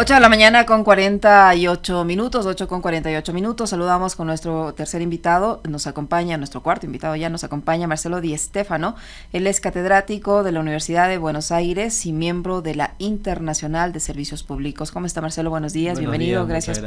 8 de la mañana con 48 minutos, 8 con 48 minutos. Saludamos con nuestro tercer invitado. Nos acompaña, nuestro cuarto invitado ya, nos acompaña Marcelo Di Stéfano. Él es catedrático de la Universidad de Buenos Aires y miembro de la Internacional de Servicios Públicos. ¿Cómo está, Marcelo? Buenos días, bienvenido. Gracias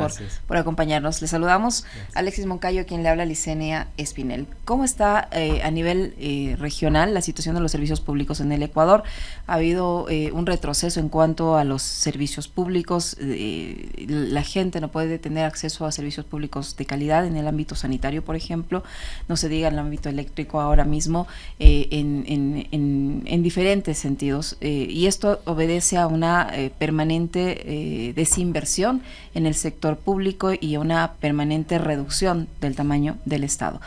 por acompañarnos. Le saludamos. Gracias. Alexis Moncayo, quien le habla, Licenia Espinel. ¿Cómo está a nivel regional la situación de los servicios públicos en el Ecuador? Ha habido un retroceso en cuanto a los servicios públicos. La gente no puede tener acceso a servicios públicos de calidad en el ámbito sanitario, por ejemplo, no se diga en el ámbito eléctrico ahora mismo, en diferentes sentidos, y esto obedece a una permanente desinversión en el sector público y a una permanente reducción del tamaño del Estado.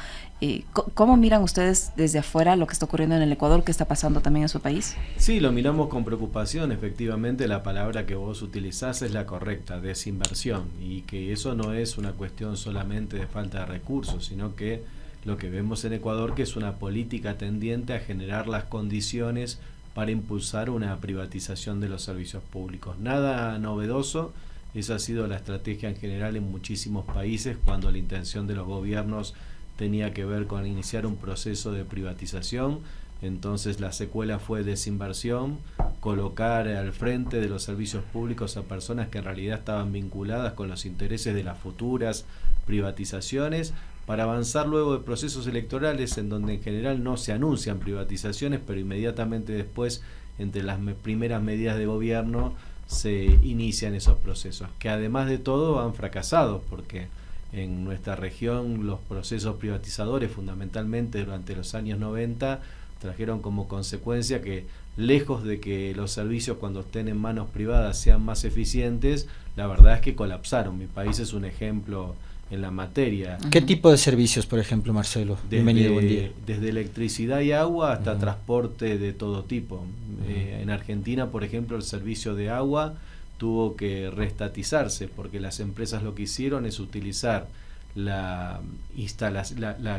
¿Cómo miran ustedes desde afuera lo que está ocurriendo en el Ecuador? ¿Qué está pasando también en su país? Sí, lo miramos con preocupación. Efectivamente, la palabra que vos utilizás es la correcta, desinversión, y que eso no es una cuestión solamente de falta de recursos, sino que lo que vemos en Ecuador que es una política tendiente a generar las condiciones para impulsar una privatización de los servicios públicos. Nada novedoso, esa ha sido la estrategia en general en muchísimos países cuando la intención de los gobiernos tenía que ver con iniciar un proceso de privatización. Entonces la secuela fue desinversión, colocar al frente de los servicios públicos a personas que en realidad estaban vinculadas con los intereses de las futuras privatizaciones, para avanzar luego de procesos electorales en donde en general no se anuncian privatizaciones, pero inmediatamente después, entre las primeras medidas de gobierno, se inician esos procesos, que además de todo han fracasado, porque en nuestra región los procesos privatizadores, fundamentalmente durante los años 90, trajeron como consecuencia que, lejos de que los servicios cuando estén en manos privadas sean más eficientes, la verdad es que colapsaron. Mi país es un ejemplo en la materia. ¿Qué tipo de servicios, por ejemplo, Marcelo? Bienvenido, buen día. Desde electricidad y agua hasta transporte de todo tipo. En Argentina, por ejemplo, el servicio de agua tuvo que reestatizarse porque las empresas lo que hicieron es utilizar la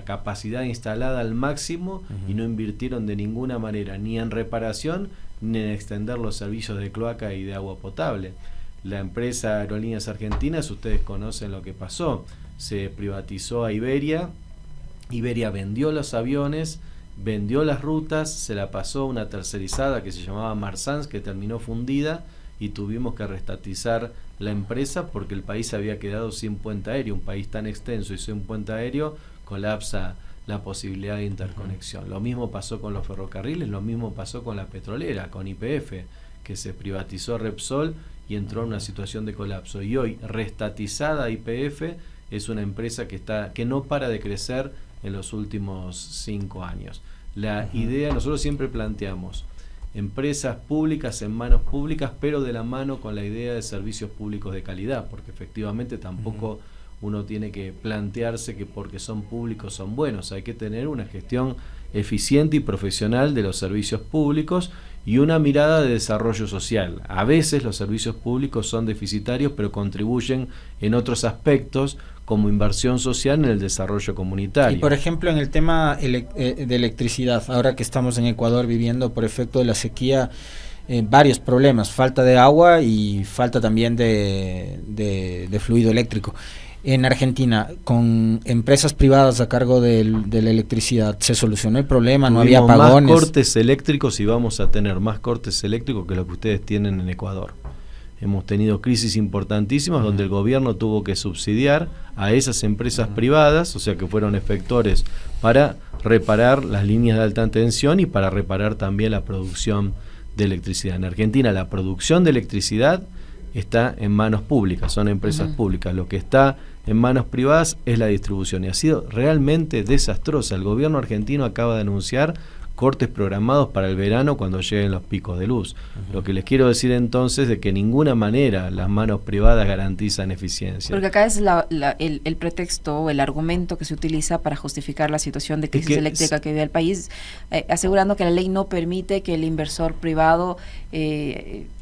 capacidad instalada al máximo y no invirtieron de ninguna manera ni en reparación ni en extender los servicios de cloaca y de agua potable. La empresa Aerolíneas Argentinas, ustedes conocen lo que pasó, se privatizó a Iberia, Iberia vendió los aviones, vendió las rutas, se la pasó a una tercerizada que se llamaba Marsans, que terminó fundida, y tuvimos que reestatizar la empresa porque el país había quedado sin puente aéreo. Un país tan extenso y sin puente aéreo colapsa la posibilidad de interconexión. Lo mismo pasó con los ferrocarriles, lo mismo pasó con la petrolera, con YPF, que se privatizó Repsol y entró en una situación de colapso. Y hoy, reestatizada YPF, es una empresa que no para de crecer en los últimos 5 años. La idea, nosotros siempre planteamos empresas públicas en manos públicas, pero de la mano con la idea de servicios públicos de calidad, porque efectivamente tampoco uno tiene que plantearse que porque son públicos son buenos. Hay que tener una gestión eficiente y profesional de los servicios públicos y una mirada de desarrollo social. A veces los servicios públicos son deficitarios, pero contribuyen en otros aspectos como inversión social en el desarrollo comunitario. Y por ejemplo, en el tema de electricidad, ahora que estamos en Ecuador viviendo por efecto de la sequía varios problemas, falta de agua y falta también de fluido eléctrico. En Argentina, con empresas privadas a cargo de la electricidad, ¿se solucionó el problema? ¿No había apagones? Más cortes eléctricos y vamos a tener más cortes eléctricos que lo que ustedes tienen en Ecuador. Hemos tenido crisis importantísimas donde el gobierno tuvo que subsidiar a esas empresas privadas, o sea que fueron efectores para reparar las líneas de alta tensión y para reparar también la producción de electricidad. En Argentina la producción de electricidad está en manos públicas, son empresas públicas. Lo que está en manos privadas es la distribución y ha sido realmente desastrosa. El gobierno argentino acaba de anunciar cortes programados para el verano cuando lleguen los picos de luz. Lo que les quiero decir entonces es de que de ninguna manera las manos privadas garantizan eficiencia. Porque acá es el pretexto o el argumento que se utiliza para justificar la situación de crisis eléctrica que vive el país, asegurando que la ley no permite que el inversor privado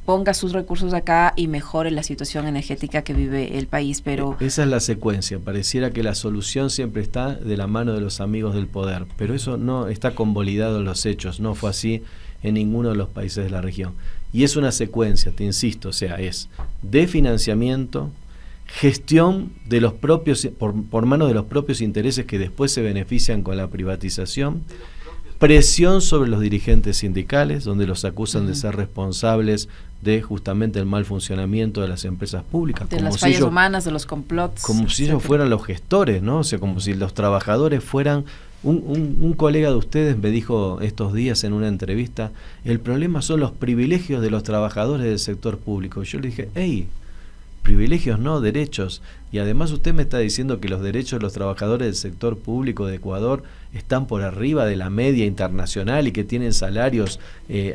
ponga sus recursos acá y mejore la situación energética que vive el país, pero... Esa es la secuencia. Pareciera que la solución siempre está de la mano de los amigos del poder, pero eso no está convalidado en los hechos, no fue así en ninguno de los países de la región. Y es una secuencia, te insisto, o sea, es de financiamiento, gestión de los propios, por mano de los propios intereses que después se benefician con la privatización, presión sobre los dirigentes sindicales, donde los acusan de ser responsables de justamente el mal funcionamiento de las empresas públicas. De las fallas humanas, de los complots. Como si ellos fueran los gestores, ¿no? O sea, como si los trabajadores fueran... Un colega de ustedes me dijo estos días en una entrevista, el problema son los privilegios de los trabajadores del sector público. Y yo le dije, hey, privilegios no, derechos. Y además usted me está diciendo que los derechos de los trabajadores del sector público de Ecuador están por arriba de la media internacional y que tienen salarios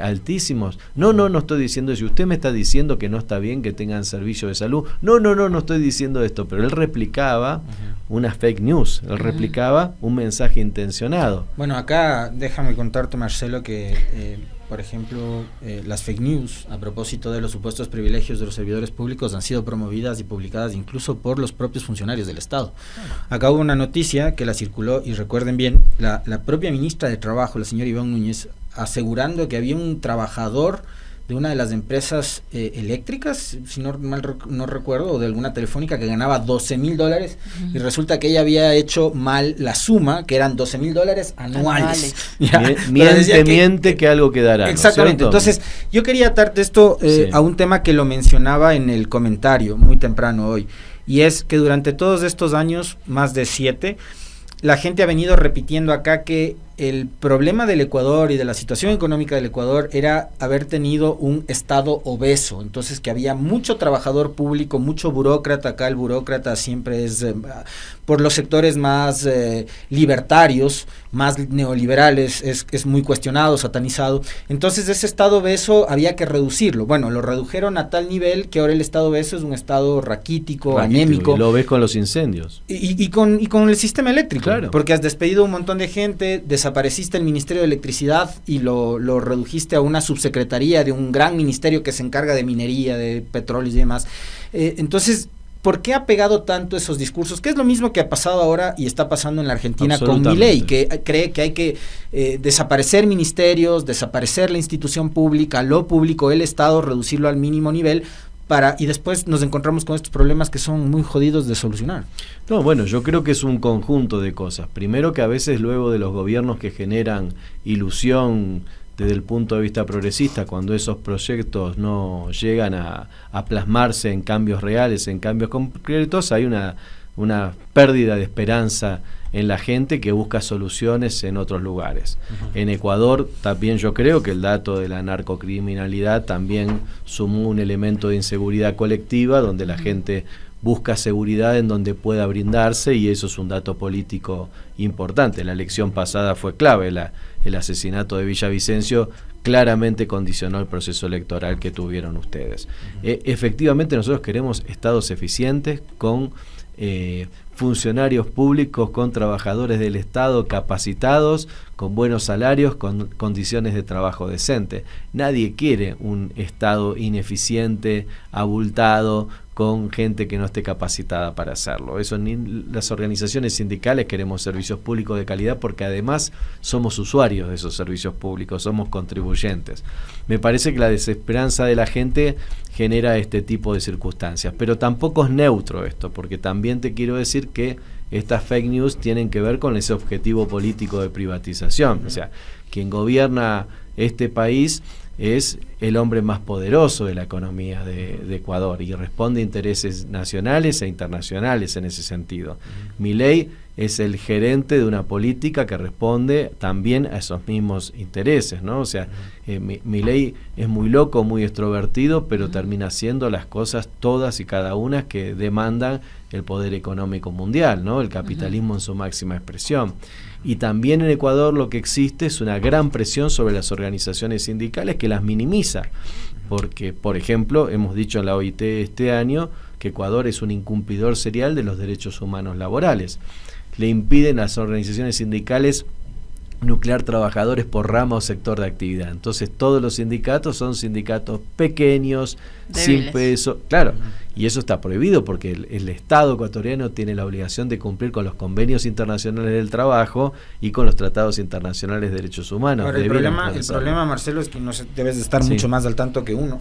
altísimos. No estoy diciendo eso. Usted me está diciendo que no está bien que tengan servicio de salud. No estoy diciendo esto. Pero él replicaba una fake news, él replicaba un mensaje intencionado. Bueno, acá déjame contarte, Marcelo, que por ejemplo, las fake news a propósito de los supuestos privilegios de los servidores públicos han sido promovidas y publicadas incluso por los propios funcionarios del Estado. Acá hubo una noticia que la circuló, y recuerden bien, la propia ministra de Trabajo, la señora Ivonne Núñez, asegurando que había un trabajador de una de las empresas eléctricas, si no recuerdo, o de alguna telefónica, que ganaba $12,000, y resulta que ella había hecho mal la suma, que eran $12,000 anuales. Miente que algo quedará. Exactamente. ¿No? Entonces, yo quería atarte esto a un tema que lo mencionaba en el comentario muy temprano hoy, y es que durante todos estos años, más de 7, la gente ha venido repitiendo acá que el problema del Ecuador y de la situación económica del Ecuador era haber tenido un Estado obeso, entonces que había mucho trabajador público, mucho burócrata. Acá el burócrata siempre es por los sectores más libertarios, más neoliberales, es muy cuestionado, satanizado. Entonces ese Estado obeso había que reducirlo. Bueno, lo redujeron a tal nivel que ahora el Estado obeso es un Estado raquítico, anémico. Y lo ves con los incendios. Y con el sistema eléctrico, claro. Porque has despedido un montón de gente, desapareciste el Ministerio de Electricidad y lo redujiste a una subsecretaría de un gran ministerio que se encarga de minería, de petróleos y demás. Entonces, ¿por qué ha pegado tanto esos discursos? Que es lo mismo que ha pasado ahora y está pasando en la Argentina con Milei, que cree que hay que desaparecer ministerios, desaparecer la institución pública, lo público, el Estado, reducirlo al mínimo nivel, y después nos encontramos con estos problemas que son muy jodidos de solucionar. No, bueno, yo creo que es un conjunto de cosas. Primero, que a veces luego de los gobiernos que generan ilusión desde el punto de vista progresista, cuando esos proyectos no llegan a plasmarse en cambios reales, en cambios concretos, hay una pérdida de esperanza en la gente que busca soluciones en otros lugares. En Ecuador también yo creo que el dato de la narcocriminalidad también sumó un elemento de inseguridad colectiva, donde la gente busca seguridad en donde pueda brindarse, y eso es un dato político importante. La elección pasada fue clave, el asesinato de Villavicencio claramente condicionó el proceso electoral que tuvieron ustedes. Efectivamente nosotros queremos estados eficientes con funcionarios públicos, con trabajadores del Estado capacitados, con buenos salarios, con condiciones de trabajo decente. Nadie quiere un Estado ineficiente, abultado, con gente que no esté capacitada para hacerlo. Eso, ni las organizaciones sindicales queremos servicios públicos de calidad, porque además somos usuarios de esos servicios públicos, somos contribuyentes. Me parece que la desesperanza de la gente genera este tipo de circunstancias, pero tampoco es neutro esto, porque también te quiero decir que estas fake news tienen que ver con ese objetivo político de privatización. O sea, quien gobierna este país es el hombre más poderoso de la economía de Ecuador y responde a intereses nacionales e internacionales en ese sentido. Milei es el gerente de una política que responde también a esos mismos intereses, ¿no? O sea, Milei es muy loco, muy extrovertido, pero termina haciendo las cosas todas y cada una que demandan el poder económico mundial, ¿no? El capitalismo en su máxima expresión. Y también en Ecuador lo que existe es una gran presión sobre las organizaciones sindicales que las minimiza, porque, por ejemplo, hemos dicho en la OIT este año que Ecuador es un incumplidor serial de los derechos humanos laborales. Le impiden a las organizaciones sindicales nuclear trabajadores por rama o sector de actividad. Entonces todos los sindicatos son sindicatos pequeños, débiles, sin peso, claro, y eso está prohibido porque el Estado ecuatoriano tiene la obligación de cumplir con los convenios internacionales del trabajo y con los tratados internacionales de derechos humanos. Ahora, el problema, Marcelo, es que no sé, debes de estar sí. mucho más al tanto que uno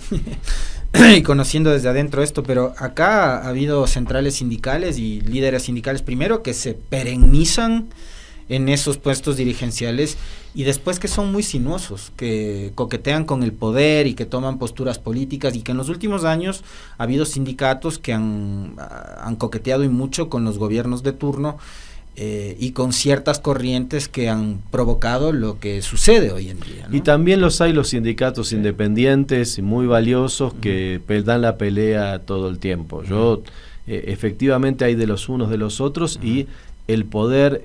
y conociendo desde adentro esto, pero acá ha habido centrales sindicales y líderes sindicales primero que se perennizan en esos puestos dirigenciales y después que son muy sinuosos, que coquetean con el poder y que toman posturas políticas, y que en los últimos años ha habido sindicatos que han coqueteado y mucho con los gobiernos de turno y con ciertas corrientes que han provocado lo que sucede hoy en día, ¿no? Y también los sindicatos independientes y muy valiosos que dan la pelea todo el tiempo. Yo efectivamente hay de los unos de los otros, y el poder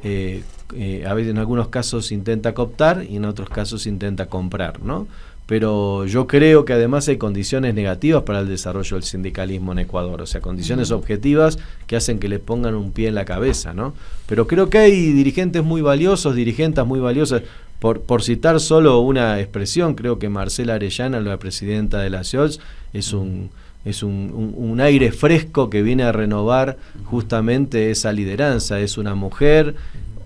a veces en algunos casos intenta cooptar y en otros casos intenta comprar, ¿no? Pero yo creo que además hay condiciones negativas para el desarrollo del sindicalismo en Ecuador, o sea, condiciones objetivas que hacen que le pongan un pie en la cabeza, ¿no? Pero creo que hay dirigentes muy valiosos, dirigentas muy valiosas. Por citar solo una expresión, creo que Marcela Arellana, la presidenta de la SEOLS, es un aire fresco que viene a renovar justamente esa lideranza. Es una mujer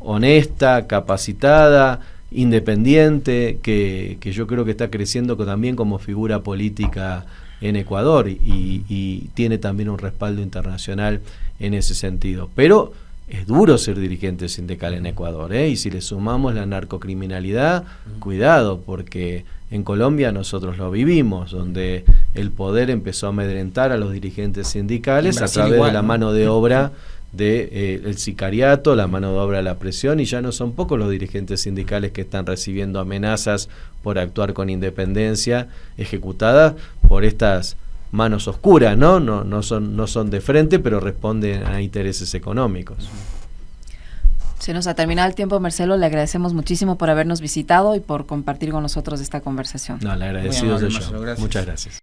honesta, capacitada, independiente, que yo creo que está creciendo también como figura política en Ecuador y tiene también un respaldo internacional en ese sentido. Pero es duro ser dirigente sindical en Ecuador, y si le sumamos la narcocriminalidad, cuidado, porque en Colombia nosotros lo vivimos, donde el poder empezó a amedrentar a los dirigentes sindicales a través de la mano de obra el sicariato, la mano de obra de la presión, y ya no son pocos los dirigentes sindicales que están recibiendo amenazas por actuar con independencia, ejecutadas por estas manos oscuras, ¿no? No son de frente, pero responden a intereses económicos. Se nos ha terminado el tiempo, Marcelo. Le agradecemos muchísimo por habernos visitado y por compartir con nosotros esta conversación. No, le agradecido soy yo. Marcelo, muchas gracias.